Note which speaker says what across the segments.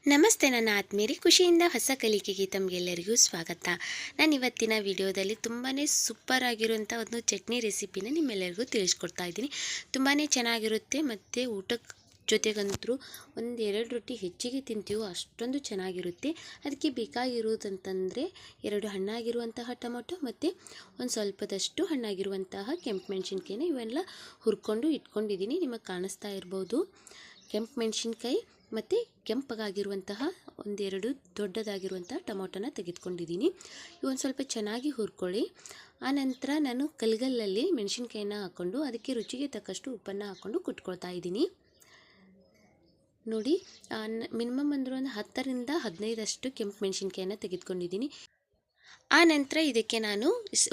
Speaker 1: ನಮಸ್ತೆ ನನ್ನ ಆತ್ಮೀಯರೇ, ಖುಷಿಯಿಂದ ಹೊಸ ಕಲಿಕೆಗೆ ತಮಗೆಲ್ಲರಿಗೂ ಸ್ವಾಗತ. ನಾನು ಇವತ್ತಿನ ವಿಡಿಯೋದಲ್ಲಿ ತುಂಬಾ ಸೂಪರ್ ಆಗಿರುವಂಥ ಒಂದು ಚಟ್ನಿ ರೆಸಿಪಿನ ನಿಮ್ಮೆಲ್ಲರಿಗೂ ತಿಳಿಸ್ಕೊಡ್ತಾ ಇದ್ದೀನಿ. ತುಂಬಾ ಚೆನ್ನಾಗಿರುತ್ತೆ ಮತ್ತು ಊಟಕ್ಕೆ ಜೊತೆಗಂತರೂ ಒಂದೆರಡು ರೊಟ್ಟಿ ಹೆಚ್ಚಿಗೆ ತಿಂತೀವೋ ಅಷ್ಟೊಂದು ಚೆನ್ನಾಗಿರುತ್ತೆ. ಅದಕ್ಕೆ ಬೇಕಾಗಿರುವುದಂತಂದರೆ 2 ಹಣ್ಣಾಗಿರುವಂತಹ ಟೊಮೊಟೊ ಮತ್ತು ಒಂದು ಸ್ವಲ್ಪದಷ್ಟು ಹಣ್ಣಾಗಿರುವಂತಹ ಕೆಂಪು ಮೆಣಸಿನ್ಕಾಯಿನ ಇವೆಲ್ಲ ಹುರ್ಕೊಂಡು ಇಟ್ಕೊಂಡಿದ್ದೀನಿ. ನಿಮಗೆ ಕಾಣಿಸ್ತಾ ಇರ್ಬೋದು. ಕೆಂಪು ಮೆಣಸಿನ್ಕಾಯಿ ಮತ್ತು ಕೆಂಪಗಾಗಿರುವಂತಹ ಒಂದೆರಡು ದೊಡ್ಡದಾಗಿರುವಂತಹ ಟೊಮೊಟೊನ ತೆಗೆದುಕೊಂಡಿದ್ದೀನಿ. ಇವೊಂದು ಸ್ವಲ್ಪ ಚೆನ್ನಾಗಿ ಹುರ್ಕೊಳ್ಳಿ. ಆನಂತರ ನಾನು ಕಲ್ಗಲ್ಲಲ್ಲಿ ಮೆಣಸಿನ್ಕಾಯಿನ ಹಾಕ್ಕೊಂಡು ಅದಕ್ಕೆ ರುಚಿಗೆ ತಕ್ಕಷ್ಟು ಉಪ್ಪನ್ನು ಹಾಕ್ಕೊಂಡು ಕುಟ್ಕೊಳ್ತಾ ಇದ್ದೀನಿ. ನೋಡಿ, ಮಿನಿಮಮ್ ಅಂದ್ರೆ ಒಂದು 10ರಿಂದ 15 ಕೆಂಪು ಮೆಣಸಿನ್ಕಾಯಿನ ತೆಗೆದುಕೊಂಡಿದ್ದೀನಿ. ಆ ನಂತರ ಇದಕ್ಕೆ ನಾನು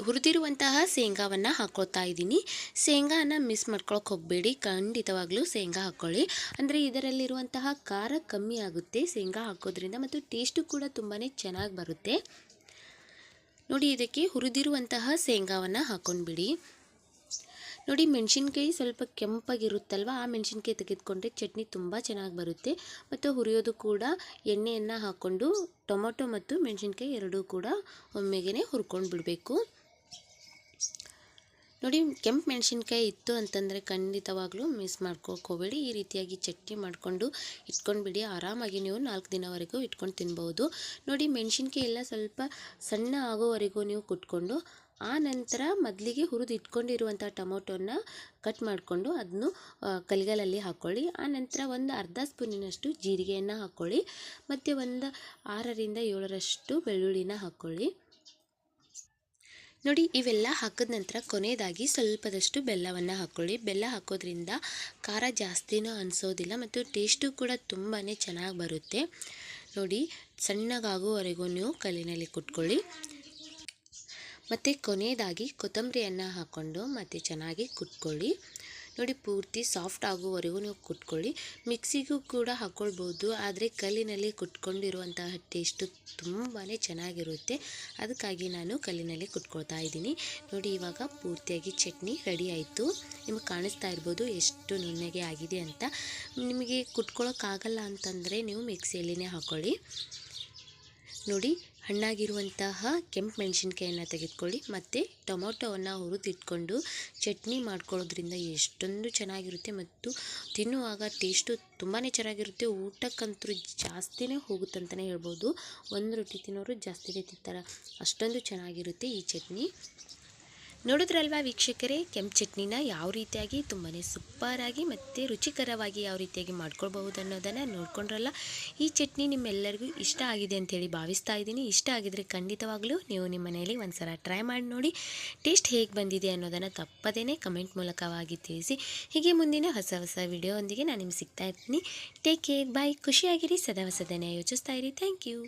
Speaker 1: ಹುರಿದಿರುವಂತಹ ಶೇಂಗಾವನ್ನು ಹಾಕ್ಕೊಳ್ತಾ ಇದ್ದೀನಿ. ಶೇಂಗಾನ ಮಿಸ್ ಮಾಡ್ಕೊಳಕ್ಕೆ ಹೋಗಬೇಡಿ, ಖಂಡಿತವಾಗ್ಲೂ ಶೇಂಗಾ ಹಾಕ್ಕೊಳ್ಳಿ. ಅಂದರೆ ಇದರಲ್ಲಿರುವಂತಹ ಖಾರ ಕಮ್ಮಿ ಆಗುತ್ತೆ ಶೇಂಗಾ ಹಾಕೋದ್ರಿಂದ, ಮತ್ತು ಟೇಸ್ಟು ಕೂಡ ತುಂಬಾ ಚೆನ್ನಾಗಿ ಬರುತ್ತೆ. ನೋಡಿ, ಇದಕ್ಕೆ ಹುರಿದಿರುವಂತಹ ಶೇಂಗಾವನ್ನು ಹಾಕ್ಕೊಂಡ್ಬಿಡಿ. ನೋಡಿ, ಮೆಣಸಿನ್ಕಾಯಿ ಸ್ವಲ್ಪ ಕೆಂಪಾಗಿರುತ್ತಲ್ವ, ಆ ಮೆಣಸಿನ್ಕಾಯಿ ತೆಗೆದುಕೊಂಡ್ರೆ ಚಟ್ನಿ ತುಂಬ ಚೆನ್ನಾಗಿ ಬರುತ್ತೆ. ಮತ್ತು ಹುರಿಯೋದು ಕೂಡ ಎಣ್ಣೆಯನ್ನು ಹಾಕ್ಕೊಂಡು ಟೊಮೊಟೊ ಮತ್ತು ಮೆಣಸಿನ್ಕಾಯಿ ಎರಡೂ ಕೂಡ ಒಮ್ಮೆಗೆ ಹುರ್ಕೊಂಡು ಬಿಡಬೇಕು. ನೋಡಿ, ಕೆಂಪು ಮೆಣಸಿನ್ಕಾಯಿ ಇತ್ತು ಅಂತಂದರೆ ಖಂಡಿತವಾಗ್ಲೂ ಮಿಸ್ ಮಾಡ್ಕೊಳಕ್ಕೆ ಹೋಗಬೇಡಿ. ಈ ರೀತಿಯಾಗಿ ಚಟ್ನಿ ಮಾಡಿಕೊಂಡು ಇಟ್ಕೊಂಡ್ಬಿಡಿ. ಆರಾಮಾಗಿ ನೀವು 4 ದಿನವರೆಗೂ ಇಟ್ಕೊಂಡು ತಿನ್ಬೋದು. ನೋಡಿ, ಮೆಣಸಿನ್ಕಾಯಿ ಎಲ್ಲ ಸ್ವಲ್ಪ ಸಣ್ಣ ಆಗೋವರೆಗೂ ನೀವು ಕುಟ್ಕೊಂಡು, ಆ ನಂತರ ಮೊದಲಿಗೆ ಹುರಿದು ಇಟ್ಕೊಂಡಿರುವಂಥ ಟೊಮೊಟೊನ ಕಟ್ ಮಾಡಿಕೊಂಡು ಅದನ್ನು ಕಲ್ಗಲಲ್ಲಿ ಹಾಕ್ಕೊಳ್ಳಿ. ಆ ನಂತರ ಒಂದು ಅರ್ಧ ಸ್ಪೂನಿನಷ್ಟು ಜೀರಿಗೆಯನ್ನು ಹಾಕ್ಕೊಳ್ಳಿ ಮತ್ತು ಒಂದು 6ರಿಂದ 7 ಬೆಳ್ಳುಳ್ಳಿನ ಹಾಕ್ಕೊಳ್ಳಿ. ನೋಡಿ, ಇವೆಲ್ಲ ಹಾಕಿದ ನಂತರ ಕೊನೆಯದಾಗಿ ಸ್ವಲ್ಪದಷ್ಟು ಬೆಲ್ಲವನ್ನು ಹಾಕ್ಕೊಳ್ಳಿ. ಬೆಲ್ಲ ಹಾಕೋದ್ರಿಂದ ಖಾರ ಜಾಸ್ತಿನೂ ಅನಿಸೋದಿಲ್ಲ ಮತ್ತು ಟೇಸ್ಟು ಕೂಡ ತುಂಬಾ ಚೆನ್ನಾಗಿ ಬರುತ್ತೆ. ನೋಡಿ, ಸಣ್ಣಗಾಗೋವರೆಗೂ ನೀವು ಕಲ್ಲಿನಲ್ಲಿ ಕುಟ್ಕೊಳ್ಳಿ. ಮತ್ತು ಕೊನೆಯದಾಗಿ ಕೊತ್ತಂಬರಿಯನ್ನು ಹಾಕ್ಕೊಂಡು ಮತ್ತು ಚೆನ್ನಾಗಿ ಕುಟ್ಕೊಳ್ಳಿ. ನೋಡಿ, ಪೂರ್ತಿ ಸಾಫ್ಟ್ ಆಗುವವರೆಗೂ ನೀವು ಕುಟ್ಕೊಳ್ಳಿ. ಮಿಕ್ಸಿಗೂ ಕೂಡ ಹಾಕ್ಕೊಳ್ಬೋದು, ಆದರೆ ಕಲ್ಲಿನಲ್ಲಿ ಕುಟ್ಕೊಂಡಿರುವಂತಹ ಟೇಸ್ಟು ತುಂಬಾ ಚೆನ್ನಾಗಿರುತ್ತೆ. ಅದಕ್ಕಾಗಿ ನಾನು ಕಲ್ಲಿನಲ್ಲಿ ಕುಟ್ಕೊಳ್ತಾ ಇದ್ದೀನಿ. ನೋಡಿ, ಇವಾಗ ಪೂರ್ತಿಯಾಗಿ ಚಟ್ನಿ ರೆಡಿ ಆಯಿತು. ನಿಮಗೆ ಕಾಣಿಸ್ತಾ ಇರ್ಬೋದು ಎಷ್ಟು ನುಣ್ಣಗೆ ಆಗಿದೆ ಅಂತ. ನಿಮಗೆ ಕುಟ್ಕೊಳ್ಳೋಕ್ಕಾಗಲ್ಲ ಅಂತಂದರೆ ನೀವು ಮಿಕ್ಸಿಯಲ್ಲಿನೇ ಹಾಕ್ಕೊಳ್ಳಿ. ನೋಡಿ, ಹಣ್ಣಾಗಿರುವಂತಹ ಕೆಂಪು ಮೆಣಸಿನ್ಕಾಯನ್ನು ತೆಗೆದುಕೊಳ್ಳಿ ಮತ್ತು ಟೊಮೊಟೊವನ್ನು ಹುರಿದಿಟ್ಕೊಂಡು ಚಟ್ನಿ ಮಾಡ್ಕೊಳ್ಳೋದ್ರಿಂದ ಎಷ್ಟೊಂದು ಚೆನ್ನಾಗಿರುತ್ತೆ ಮತ್ತು ತಿನ್ನುವಾಗ ಟೇಸ್ಟು ತುಂಬಾ ಚೆನ್ನಾಗಿರುತ್ತೆ. ಊಟಕ್ಕಂತೂ ಜಾಸ್ತಿನೇ ಹೋಗುತ್ತಂತಲೇ ಹೇಳ್ಬೋದು. ಒಂದು ರೊಟ್ಟಿ ತಿನ್ನೋರು ಜಾಸ್ತಿನೇ ತಿಂತಾರೆ, ಅಷ್ಟೊಂದು ಚೆನ್ನಾಗಿರುತ್ತೆ ಈ ಚಟ್ನಿ. ನೋಡಿದ್ರಲ್ವಾ ವೀಕ್ಷಕರೇ, ಕೆಂಪು ಚಟ್ನಿನ ಯಾವ ರೀತಿಯಾಗಿ ತುಂಬಾ ಸೂಪರಾಗಿ ಮತ್ತು ರುಚಿಕರವಾಗಿ ಯಾವ ರೀತಿಯಾಗಿ ಮಾಡ್ಕೊಳ್ಬಹುದು ಅನ್ನೋದನ್ನು ನೋಡ್ಕೊಂಡ್ರಲ್ಲ. ಈ ಚಟ್ನಿ ನಿಮ್ಮೆಲ್ಲರಿಗೂ ಇಷ್ಟ ಆಗಿದೆ ಅಂತೇಳಿ ಭಾವಿಸ್ತಾ ಇದ್ದೀನಿ. ಇಷ್ಟ ಆಗಿದರೆ ಖಂಡಿತವಾಗ್ಲೂ ನೀವು ನಿಮ್ಮ ಮನೆಯಲ್ಲಿ ಒಂದು ಸಲ ಟ್ರೈ ಮಾಡಿ ನೋಡಿ. ಟೇಸ್ಟ್ ಹೇಗೆ ಬಂದಿದೆ ಅನ್ನೋದನ್ನು ತಪ್ಪದೇ ಕಮೆಂಟ್ ಮೂಲಕವಾಗಿ ತಿಳಿಸಿ. ಹೀಗೆ ಮುಂದಿನ ಹೊಸ ವಿಡಿಯೋ ಒಂದಿಗೆ ನಾನು ನಿಮ್ಗೆ ಸಿಗ್ತಾ ಇರ್ತೀನಿ. ಟೇಕ್ ಕೇರ್, ಬಾಯ್. ಖುಷಿಯಾಗಿರಿ, ಸದಾ ಹೊಸದನ್ನೇ ಯೋಚಿಸ್ತಾ ಇರಿ. Thank you.